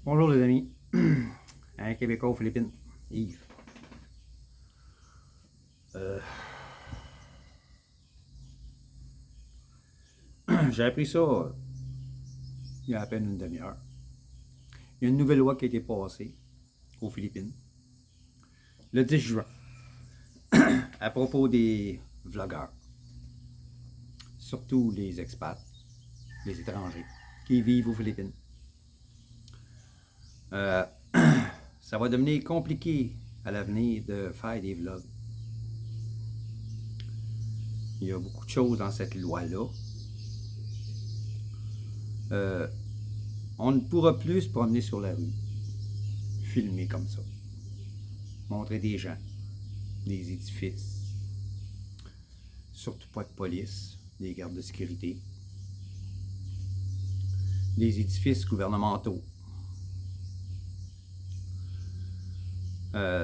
Bonjour les amis, un Québécois aux Philippines, Yves. J'ai appris ça il y a à peine une demi-heure. Il y a une nouvelle loi qui a été passée aux Philippines le 10 juin à propos des vlogueurs, surtout les expats, les étrangers qui vivent aux Philippines. Ça va devenir compliqué à l'avenir de faire des vlogs. Il y a beaucoup de choses dans cette loi-là. On ne pourra plus se promener sur la rue, filmer comme ça, montrer des gens, des édifices, surtout pas de police, des gardes de sécurité, des édifices gouvernementaux,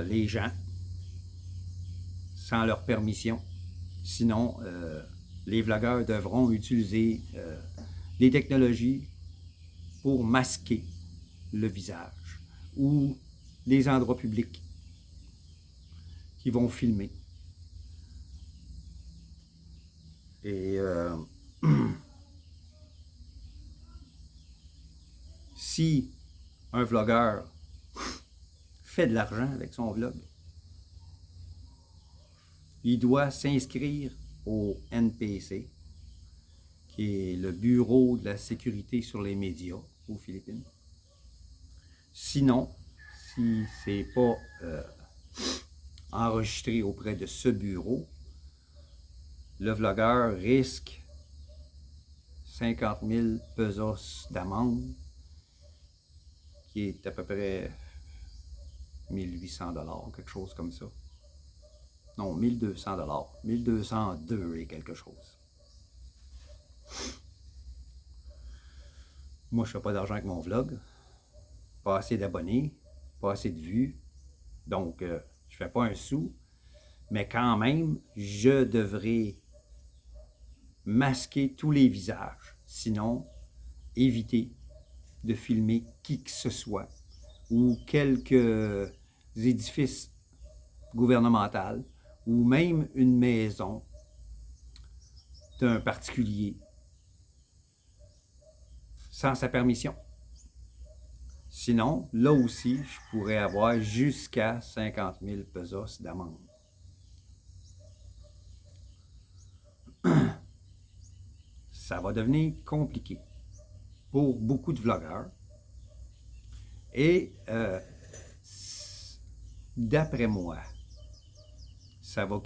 les gens, sans leur permission. Sinon, les vlogueurs devront utiliser des technologies pour masquer le visage ou les endroits publics qui vont filmer. Et si un vlogueur fait de l'argent avec son vlog, il doit s'inscrire au NPC, qui est le Bureau de la sécurité sur les médias aux Philippines. Sinon, si c'est pas enregistré auprès de ce bureau, le vlogueur risque 50 000 pesos d'amende, qui est à peu près 1800 $, quelque chose comme ça. Non, 1200 $, 1202 et quelque chose. Moi, je fais pas d'argent avec mon vlog, pas assez d'abonnés, pas assez de vues, donc je fais pas un sou, mais quand même, je devrais masquer tous les visages, sinon éviter de filmer qui que ce soit ou quelques édifices gouvernementaux ou même une maison d'un particulier sans sa permission. Sinon, là aussi, je pourrais avoir jusqu'à 50 000 pesos d'amende. Ça va devenir compliqué pour beaucoup de vlogueurs. Et d'après moi, ça va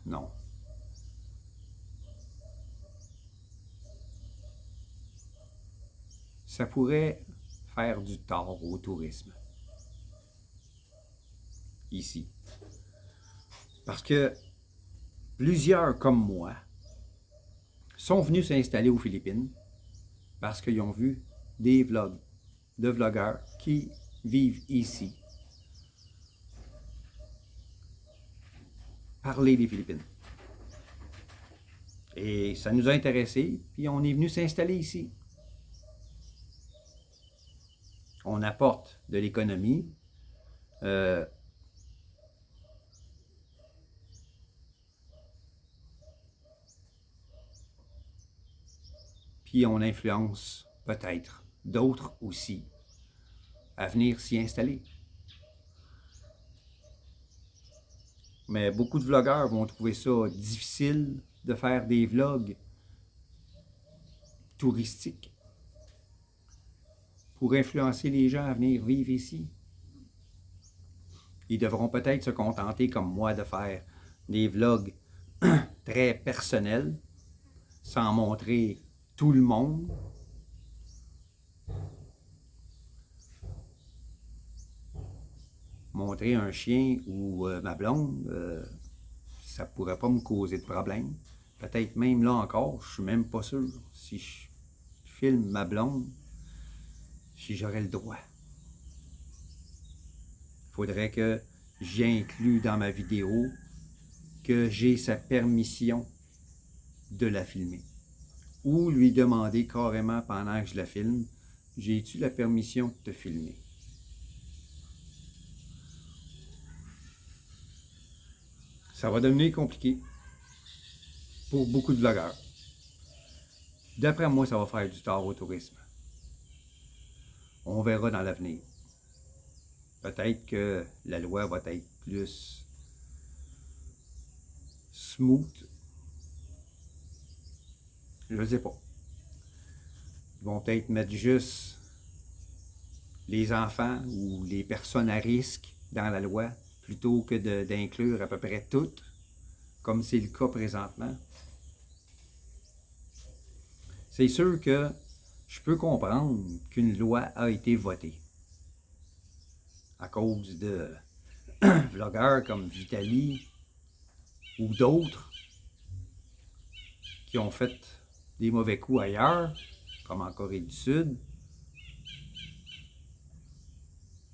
non. Ça pourrait faire du tort au tourisme ici. Parce que plusieurs comme moi sont venus s'installer aux Philippines parce qu'ils ont vu des vlogs de vlogueurs qui vivent ici parler des Philippines. Et ça nous a intéressés, puis on est venu s'installer ici. On apporte de l'économie. Puis on influence peut-être d'autres aussi à venir s'y installer. Mais beaucoup de vlogueurs vont trouver ça difficile de faire des vlogs touristiques pour influencer les gens à venir vivre ici. Ils devront peut-être se contenter, comme moi, de faire des vlogs très personnels, sans montrer tout le monde. Montrer un chien ou ma blonde, ça pourrait pas me causer de problème. Peut-être même là encore, je suis même pas sûr si je filme ma blonde, si j'aurais le droit. Il faudrait que j'inclue dans ma vidéo que j'ai sa permission de la filmer. ou lui demander carrément pendant que je la filme, j'ai-tu la permission de te filmer? Ça va devenir compliqué pour beaucoup de vlogueurs. D'après moi, ça va faire du tort au tourisme. On verra dans l'avenir. Peut-être que la loi va être plus smooth. Je ne sais pas. Ils vont peut-être mettre juste les enfants ou les personnes à risque dans la loi plutôt que d'inclure à peu près toutes, comme c'est le cas présentement. C'est sûr que je peux comprendre qu'une loi a été votée à cause de vlogueurs comme Vitali ou d'autres qui ont fait des mauvais coups ailleurs, comme en Corée du Sud.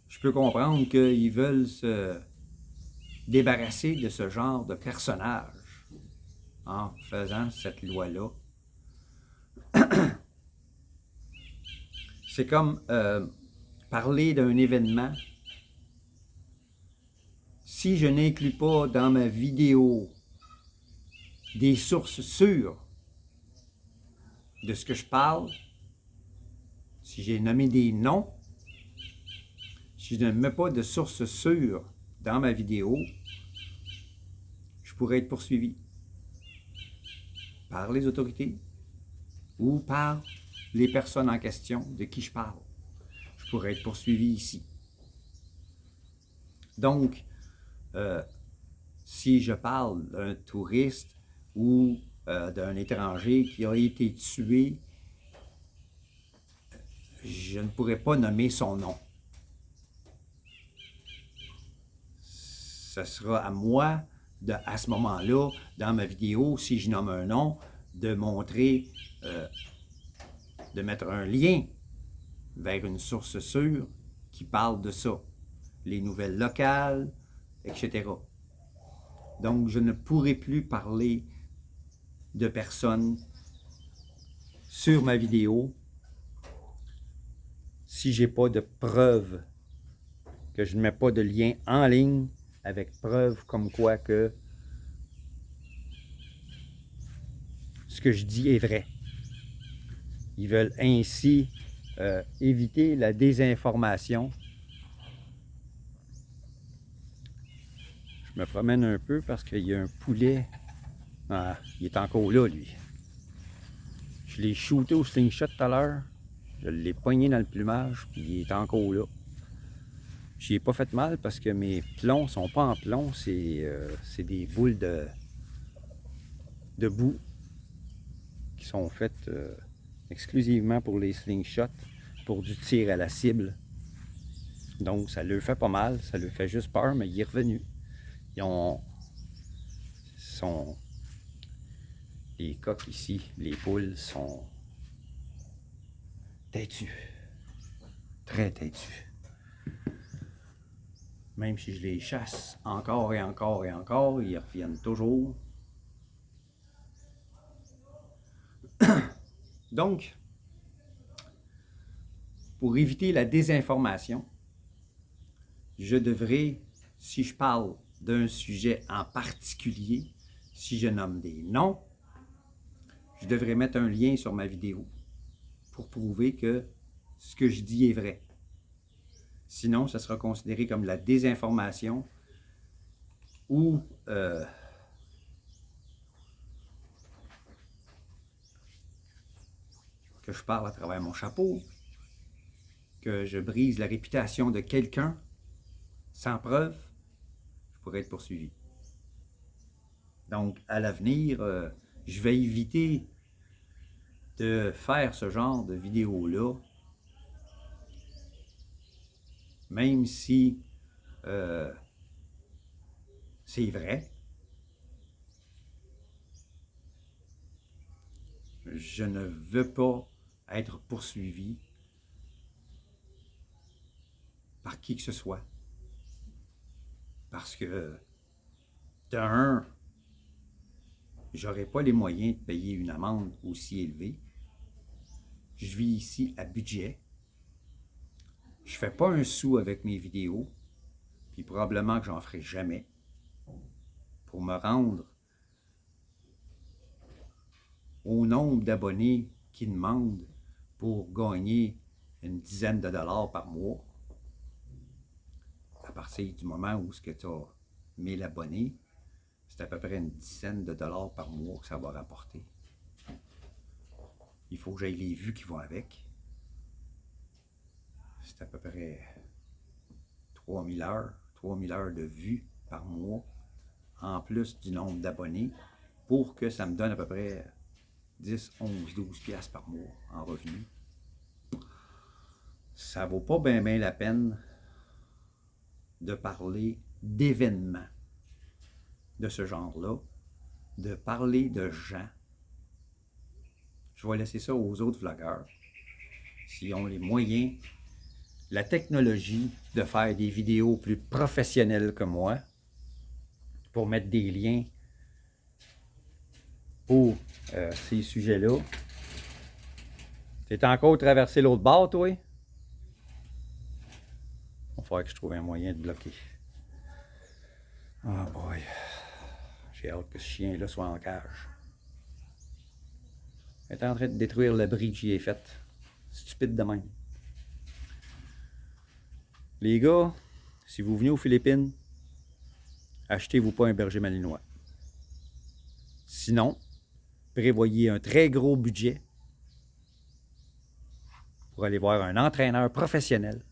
Je peux comprendre qu'ils veulent se débarrasser de ce genre de personnage en faisant cette loi-là. C'est comme parler d'un événement. Si je n'inclus pas dans ma vidéo des sources sûres de ce que je parle, si j'ai nommé des noms, si je ne mets pas de sources sûres dans ma vidéo, je pourrais être poursuivi par les autorités ou par les personnes en question de qui je parle. Je pourrais être poursuivi ici. Donc, si je parle d'un touriste ou d'un étranger qui a été tué, je ne pourrais pas nommer son nom. Ce sera à moi, à ce moment-là, dans ma vidéo, si je nomme un nom, de montrer, de mettre un lien vers une source sûre qui parle de ça, les nouvelles locales, etc. Donc, je ne pourrai plus parler de personnes sur ma vidéo si je n'ai pas de preuves, que je ne mets pas de lien en ligne avec preuves comme quoi que ce que je dis est vrai. Ils veulent ainsi éviter la désinformation. Je me promène un peu parce qu'il y a un poulet. Ah, il est encore là, lui. Je l'ai shooté au slingshot tout à l'heure. Je l'ai pogné dans le plumage, puis il est encore là. Je n'y ai pas fait mal parce que mes plombs sont pas en plomb, c'est des boules de boue qui sont faites exclusivement pour les slingshots, pour du tir à la cible. Donc ça leur fait pas mal, ça leur fait juste peur, mais il est revenu. Les coqs ici, les poules sont têtues, très têtues. Même si je les chasse encore et encore et encore, ils reviennent toujours. Donc, pour éviter la désinformation, je devrais, si je parle d'un sujet en particulier, si je nomme des noms, je devrais mettre un lien sur ma vidéo pour prouver que ce que je dis est vrai. Sinon, ça sera considéré comme la désinformation ou que je parle à travers mon chapeau, que je brise la réputation de quelqu'un sans preuve, je pourrais être poursuivi. Donc, à l'avenir, je vais éviter de faire ce genre de vidéo-là, même si c'est vrai. Je ne veux pas être poursuivi par qui que ce soit. Parce que, d'un, j'aurais pas les moyens de payer une amende aussi élevée. Je vis ici à budget. Je fais pas un sou avec mes vidéos, puis probablement que j'en ferai jamais. Pour me rendre au nombre d'abonnés qui demandent pour gagner une dizaine de dollars par mois, à partir du moment où tu as 1000 abonnés, c'est à peu près une dizaine de dollars par mois que ça va rapporter. Il faut que j'aille les vues qui vont avec. C'est à peu près 3000 heures de vues par mois, en plus du nombre d'abonnés, pour que ça me donne à peu près 10, 11, 12 piastres par mois en revenus. Ça vaut pas bien la peine de parler d'événements de ce genre-là, de parler de gens. Je vais laisser ça aux autres vlogueurs. S'ils ont les moyens, la technologie de faire des vidéos plus professionnelles que moi, pour mettre des liens pour ces sujets-là. T'es encore traversé l'autre bord, toi? Il va falloir que je trouve un moyen de bloquer. Oh boy. J'ai hâte que ce chien-là soit en cage. Il est en train de détruire l'abri que j'y ai fait. Stupide de même. Les gars, si vous venez aux Philippines, achetez-vous pas un berger malinois. Sinon, prévoyez un très gros budget pour aller voir un entraîneur professionnel.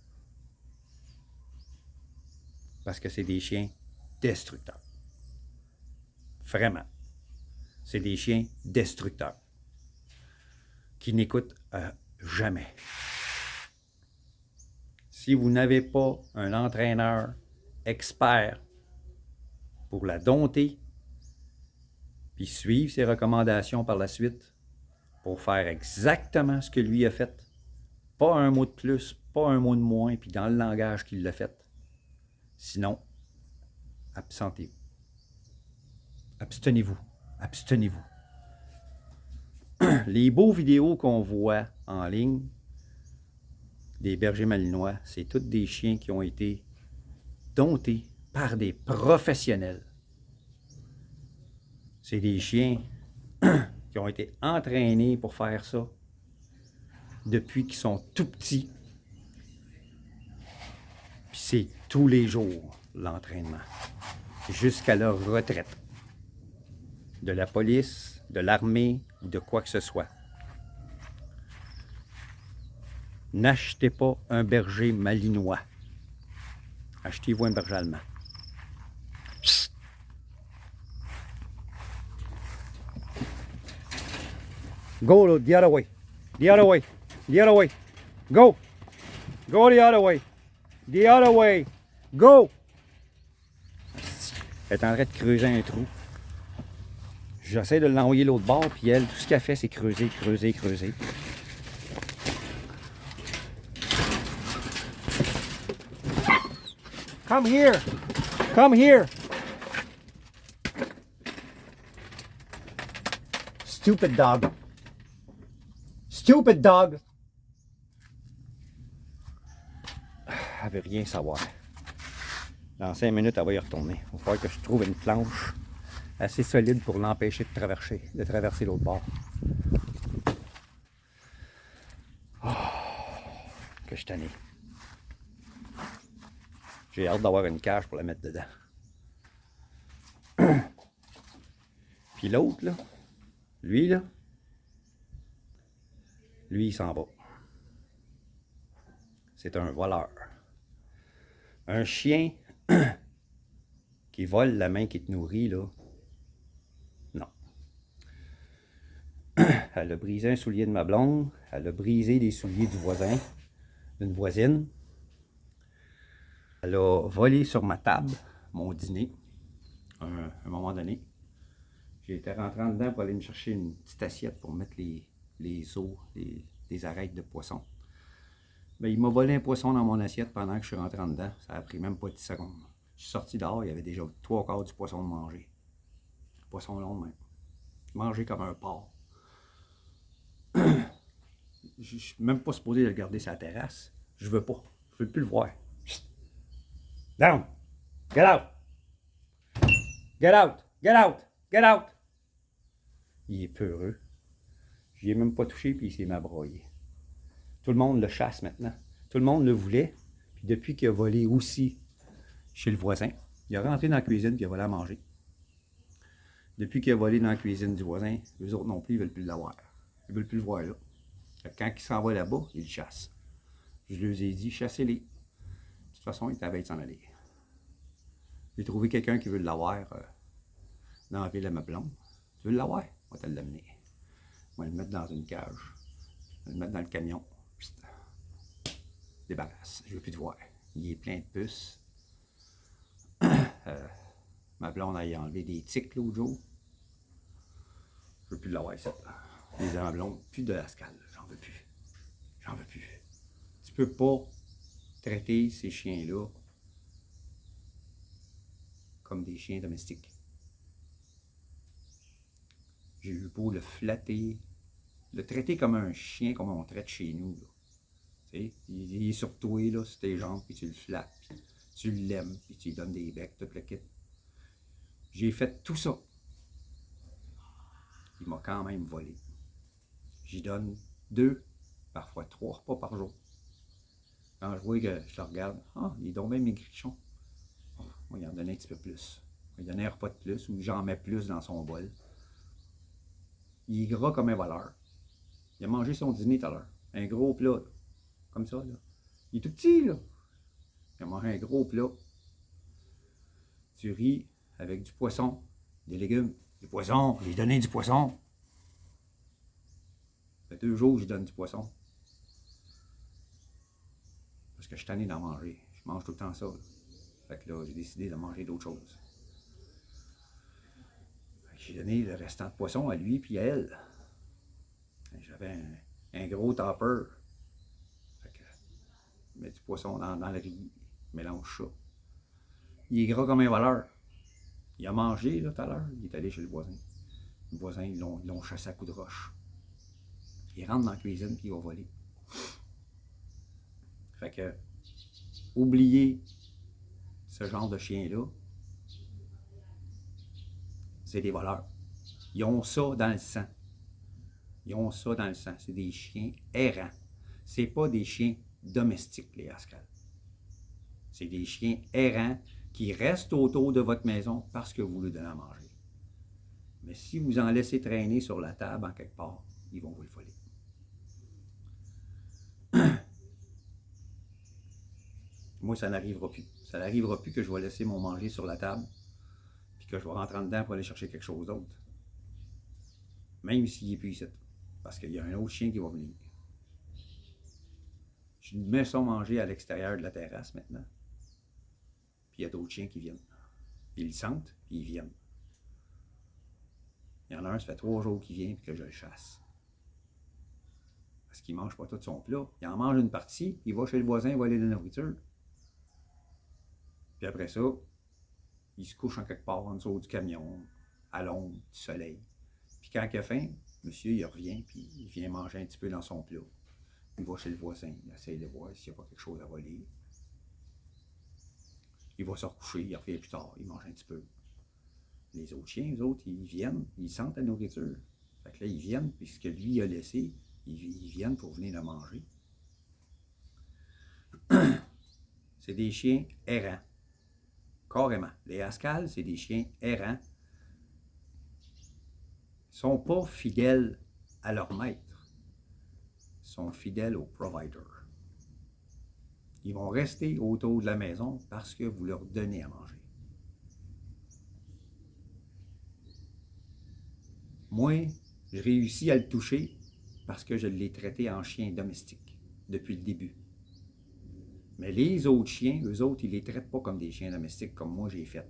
Parce que c'est des chiens destructeurs. Vraiment. C'est des chiens destructeurs. Qui n'écoutent jamais. Si vous n'avez pas un entraîneur expert pour la dompter, puis suivre ses recommandations par la suite, pour faire exactement ce que lui a fait, pas un mot de plus, pas un mot de moins, puis dans le langage qu'il l'a fait. Sinon, absentez-vous. Abstenez-vous. Abstenez-vous. Les beaux vidéos qu'on voit en ligne des bergers malinois, c'est tous des chiens qui ont été domptés par des professionnels. C'est des chiens qui ont été entraînés pour faire ça depuis qu'ils sont tout petits. Puis c'est tous les jours l'entraînement, jusqu'à leur retraite. De la police, de l'armée ou de quoi que ce soit. N'achetez pas un berger malinois. Achetez-vous un berger allemand. Go the other way. The other way. The other way. Go. Go the other way. The other way. Go. Elle est en train de creuser un trou. J'essaie de l'envoyer l'autre bord, puis elle, tout ce qu'elle fait, c'est creuser, creuser, creuser. Come here! Come here! Stupid dog! Stupid dog! Elle veut rien savoir. Dans 5 minutes, elle va y retourner. Il va falloir que je trouve une planche assez solide pour l'empêcher de traverser l'autre bord. Oh, que je tanné. J'ai hâte d'avoir une cage pour la mettre dedans. Puis l'autre, là, lui, il s'en va. C'est un voleur. Un chien qui vole la main qui te nourrit, là, non. Elle a brisé un soulier de ma blonde, elle a brisé les souliers du voisin, d'une voisine. Elle a volé sur ma table, mon dîner, à un moment donné. J'ai été rentré en dedans pour aller me chercher une petite assiette pour mettre les os, les arêtes de poisson. Mais il m'a volé un poisson dans mon assiette pendant que je suis rentré en dedans. Ça a pris même pas 10 secondes. Je suis sorti dehors, il y avait déjà 3/4 du poisson de manger. Poisson long même. manger comme un porc. Je suis même pas supposé le garder sur la terrasse. Je veux pas. Je veux plus le voir. Down! Get out! Get out! Get out! Get out! Il est peureux. Je n'y ai même pas touché, puis il s'est m'abroyé. Tout le monde le chasse maintenant. Tout le monde le voulait. Puis depuis qu'il a volé aussi chez le voisin, il est rentré dans la cuisine, puis il a volé à manger. Depuis qu'il a volé dans la cuisine du voisin, les autres non plus, ils ne veulent plus l'avoir. Ils ne veulent plus le voir là. Quand il s'en va là-bas, ils le chassent. Je leur ai dit, chassez-les. De toute façon, il t'avait de s'en aller. J'ai trouvé quelqu'un qui veut l'avoir dans la ville à ma blonde. Tu veux l'avoir? On va te l'amener. On va le mettre dans une cage. On va le mettre dans le camion. Psst. Débarrasse. Je veux plus te voir. Il est plein de puces. Ma blonde a enlevé des tiques l'autre jour. Je veux plus l'avoir, ça. Les ma blonde, plus de lascale. J'en veux plus. J'en veux plus. Tu peux pas traiter ces chiens-là comme des chiens domestiques. J'ai eu beau le flatter, le traiter comme un chien, comme on traite chez nous. Là. Tu sais, il est sur toi, là, sur tes jambes, puis tu le flattes, puis tu l'aimes, puis tu lui donnes des becs, tout le kit. J'ai fait tout ça. Il m'a quand même volé. J'y donne 2, parfois 3 repas par jour. Quand je vois que je le regarde, il est donc bien maigrichon. Moi, il en donne un petit peu plus. Il donne un repas de plus ou j'en mets plus dans son bol. Il est gras comme un voleur. Il a mangé son dîner tout à l'heure. Un gros plat, là. Comme ça, là. Il est tout petit, là. Il a mangé un gros plat. Du riz avec du poisson, des légumes. Du poisson, j'ai donné du poisson. Ça fait 2 jours que je donne du poisson. Parce que je suis tanné d'en manger. Je mange tout le temps ça, là. Fait que là, j'ai décidé de manger d'autres choses. J'ai donné le restant de poisson à lui puis à elle. J'avais un gros topper. Fait que je mets du poisson dans le riz, je mélange ça. Il est gras comme un voleur. Il a mangé là tout à l'heure, il est allé chez le voisin. Le voisin, ils l'ont chassé à coups de roche. Il rentre dans la cuisine puis il va voler. Fait que, oubliez ce genre de chien-là. C'est des voleurs. Ils ont ça dans le sang. Ils ont ça dans le sang. C'est des chiens errants. C'est pas des chiens domestiques, les Haskell. C'est des chiens errants qui restent autour de votre maison parce que vous leur donnez à manger. Mais si vous en laissez traîner sur la table en quelque part, ils vont vous le voler. Moi, ça n'arrivera plus. Ça n'arrivera plus que je vais laisser mon manger sur la table puis que je vais rentrer en dedans pour aller chercher quelque chose d'autre. Même s'il n'est plus ici. Parce qu'il y a un autre chien qui va venir. Je mets son manger à l'extérieur de la terrasse maintenant. Puis il y a d'autres chiens qui viennent. Ils le sentent, puis ils viennent. Il y en a un, ça fait 3 jours qu'il vient, puis que je le chasse. Parce qu'il ne mange pas tout son plat. Il en mange une partie, il va chez le voisin voler de la nourriture. Puis après ça, il se couche en quelque part en dessous du camion, à l'ombre du soleil. Puis quand il a faim, monsieur, il revient, puis il vient manger un petit peu dans son plat. Il va chez le voisin, il essaie de voir s'il n'y a pas quelque chose à voler. Il va se recoucher, il revient plus tard, il mange un petit peu. Les autres chiens, eux autres, ils viennent, ils sentent la nourriture. Fait que là, ils viennent, puis ce que lui a laissé, ils viennent pour venir le manger. C'est des chiens errants. Carrément. Les Haskell, c'est des chiens errants. Ils ne sont pas fidèles à leur maître. Ils sont fidèles au provider. Ils vont rester autour de la maison parce que vous leur donnez à manger. Moi, je réussis à le toucher parce que je l'ai traité en chien domestique depuis le début. Mais les autres chiens, eux autres, ils ne les traitent pas comme des chiens domestiques comme moi j'ai fait.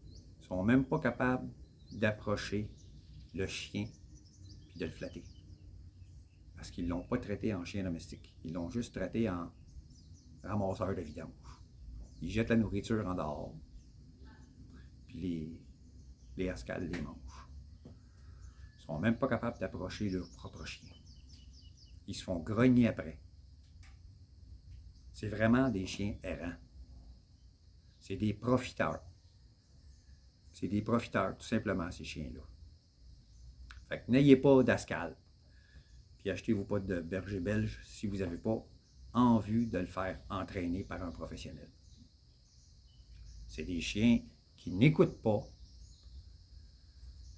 Ils ne sont même pas capables d'approcher le chien et de le flatter. Parce qu'ils ne l'ont pas traité en chien domestique. Ils l'ont juste traité en ramasseur de vidange. Ils jettent la nourriture en dehors. Puis les Haskell les mangent. sont même pas capables d'approcher leur propre chien. Ils se font grogner après. C'est vraiment des chiens errants. C'est des profiteurs. C'est des profiteurs, tout simplement, ces chiens-là. Fait que n'ayez pas d'ascale. Puis achetez-vous pas de berger belge si vous n'avez pas en vue de le faire entraîner par un professionnel. C'est des chiens qui n'écoutent pas.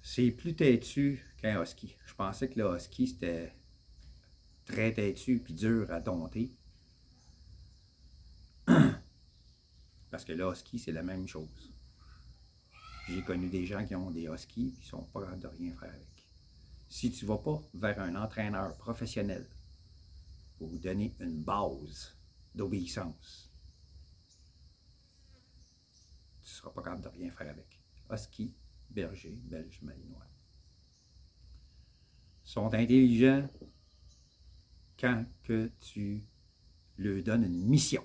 C'est plus têtu qu'un husky. Je pensais que le husky, c'était très têtu puis dur à dompter. Parce que le husky, c'est la même chose. J'ai connu des gens qui ont des huskies et qui ne sont pas capables de rien faire avec. Si tu ne vas pas vers un entraîneur professionnel pour vous donner une base d'obéissance, tu ne seras pas capable de rien faire avec. Husky, berger, belge, malinois. Ils sont intelligents quand que tu leur donnes une mission.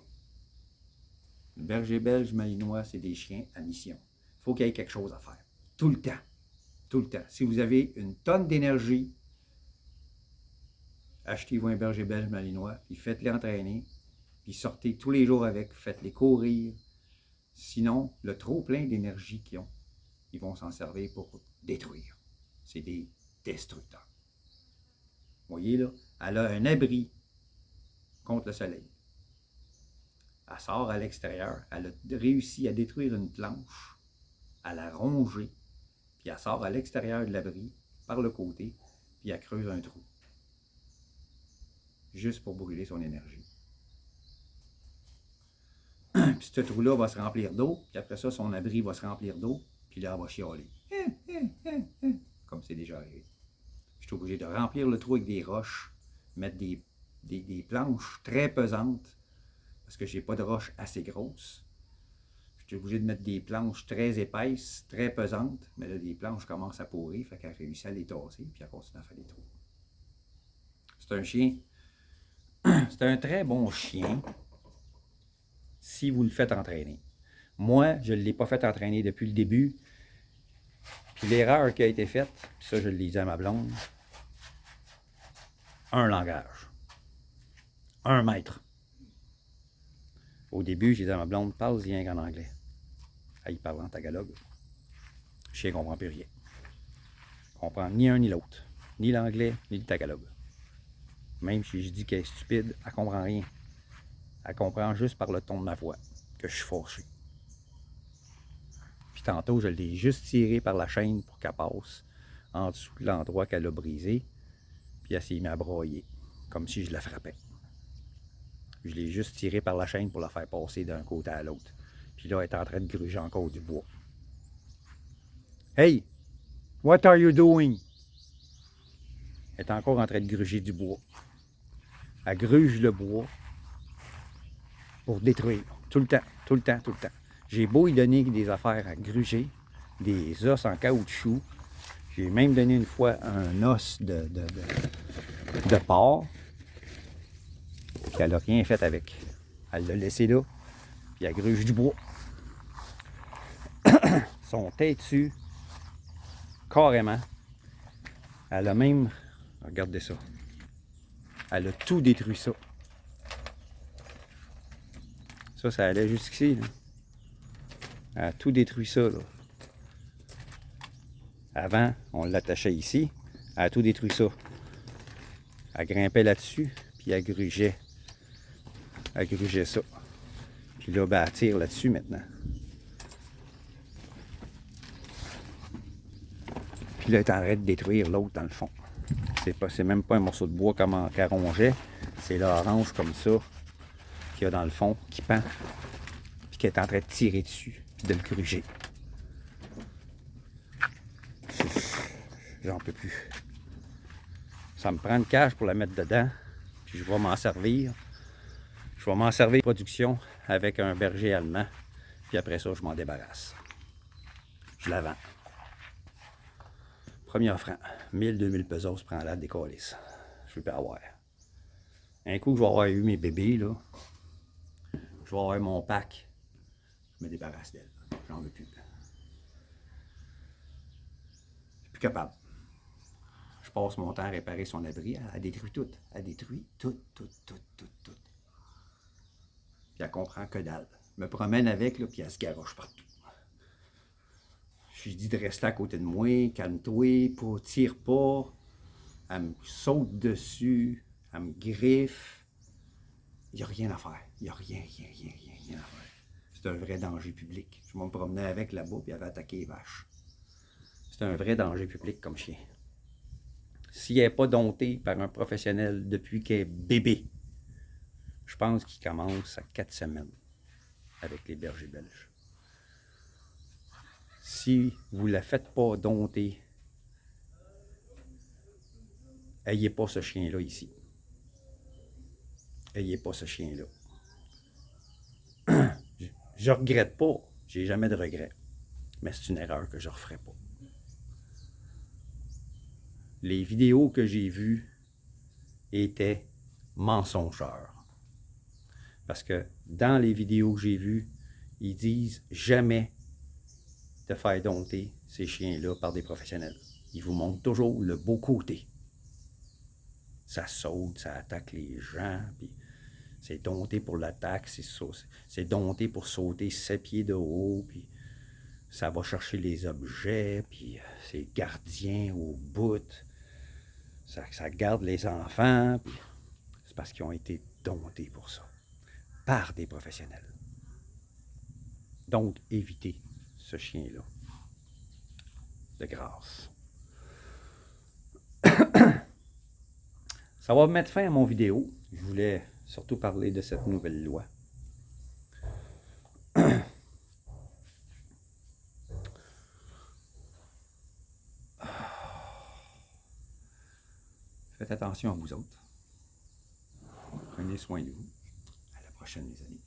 Le berger belge, malinois, c'est des chiens à mission. Il faut qu'il y ait quelque chose à faire. Tout le temps. Tout le temps. Si vous avez une tonne d'énergie, achetez-vous un berger belge malinois, puis faites-les entraîner, puis sortez tous les jours avec, faites-les courir. Sinon, le trop plein d'énergie qu'ils ont, ils vont s'en servir pour détruire. C'est des destructeurs. Vous voyez là, elle a un abri contre le soleil. Elle sort à l'extérieur, elle a réussi à détruire une planche, à la ronger, puis elle sort à l'extérieur de l'abri, par le côté, puis elle creuse un trou. Juste pour brûler son énergie. Puis ce trou-là va se remplir d'eau, puis après ça, son abri va se remplir d'eau, puis là, elle va chialer. Comme c'est déjà arrivé. Je suis obligé de remplir le trou avec des roches, mettre des planches très pesantes, parce que je n'ai pas de roches assez grosses. Je suis obligé de mettre des planches très épaisses, très pesantes, mais là, les planches commencent à pourrir, fait qu'elle réussit à les tasser, puis elle continue à faire des trous. C'est un chien. C'est un très bon chien si vous le faites entraîner. Moi, je ne l'ai pas fait entraîner depuis le début. Puis l'erreur qui a été faite, puis ça, je le disais à ma blonde, un langage. Un maître. Au début, j'ai dit à ma blonde, parle-y en anglais. Elle parle en tagalog. Le chien ne comprend plus rien. Il ne comprend ni un ni l'autre. Ni l'anglais, ni le tagalog. Même si je dis qu'elle est stupide, elle ne comprend rien. Elle comprend juste par le ton de ma voix que je suis fâché. Puis tantôt, je l'ai juste tiré par la chaîne pour qu'elle passe en dessous de l'endroit qu'elle a brisé. Puis elle s'est mise à broyer, comme si je la frappais. Je l'ai juste tiré par la chaîne pour la faire passer d'un côté à l'autre. Puis là, elle est en train de gruger encore du bois. Hey! What are you doing? Elle est encore en train de gruger du bois. Elle gruge le bois pour détruire. Tout le temps, tout le temps, tout le temps. J'ai beau y donner des affaires à gruger, des os en caoutchouc. J'ai même donné une fois un os de porc. Puis elle n'a rien fait avec. Elle l'a laissé là, puis elle gruge du bois. Son têtu, carrément. Elle a même, regardez ça, elle a tout détruit ça. Ça allait jusqu'ici. Elle a tout détruit ça. Là. Avant, on l'attachait ici. Elle a tout détruit ça. Elle grimpait là-dessus, puis elle grugeait. Elle grugeait ça. Puis là, ben, elle tire là-dessus maintenant. Puis là, elle est en train de détruire l'autre dans le fond. C'est même pas un morceau de bois comme qu'elle rongeait. C'est l'orange comme ça qu'il y a dans le fond, qui pend. Puis qu'elle est en train de tirer dessus, de le gruger. J'en peux plus. Ça me prend une cage pour la mettre dedans. Puis je vais m'en servir. Je vais m'en servir de production avec un berger allemand. Puis après ça, je m'en débarrasse. Je la vends. Premier offrant. 1000-2000 pesos, prends-la, décalisse. Je veux pas avoir. Un coup que je vais avoir eu mes bébés, là, je vais avoir mon pack. Je me débarrasse d'elle. J'en veux plus. Je suis plus capable. passe mon temps à réparer son abri, elle détruit tout. Elle détruit tout. Puis elle comprend que dalle. Je me promène avec, là, puis elle se garoche partout. Je lui dis de rester à côté de moi, calme-toi, pas, tire pas. Elle me saute dessus, elle me griffe. Il n'y a rien à faire. Il n'y a rien à faire. C'est un vrai danger public. Je me promenais avec là-bas, puis elle avait attaqué les vaches. C'est un vrai danger public comme chien. S'il n'est pas dompté par un professionnel depuis qu'il est bébé, je pense qu'il commence à 4 semaines avec les bergers belges. Si vous ne la faites pas dompter, ayez pas ce chien-là ici. Ayez pas ce chien-là. Je regrette pas. J'ai jamais de regrets. Mais c'est une erreur que je ne referai pas. Les vidéos que j'ai vues étaient mensongères. Parce que dans les vidéos que j'ai vues, ils disent jamais de faire dompter ces chiens-là par des professionnels. Ils vous montrent toujours le beau côté. Ça saute, ça attaque les gens, puis c'est dompté pour l'attaque, c'est dompté pour sauter 7 pieds de haut, puis ça va chercher les objets, puis c'est gardien au bout. Ça garde les enfants, puis c'est parce qu'ils ont été domptés pour ça, par des professionnels. Donc, évitez ce chien-là. De grâce. Ça va mettre fin à mon vidéo. Je voulais surtout parler de cette nouvelle loi. Faites attention à vous autres. Prenez soin de vous. À la prochaine, les amis.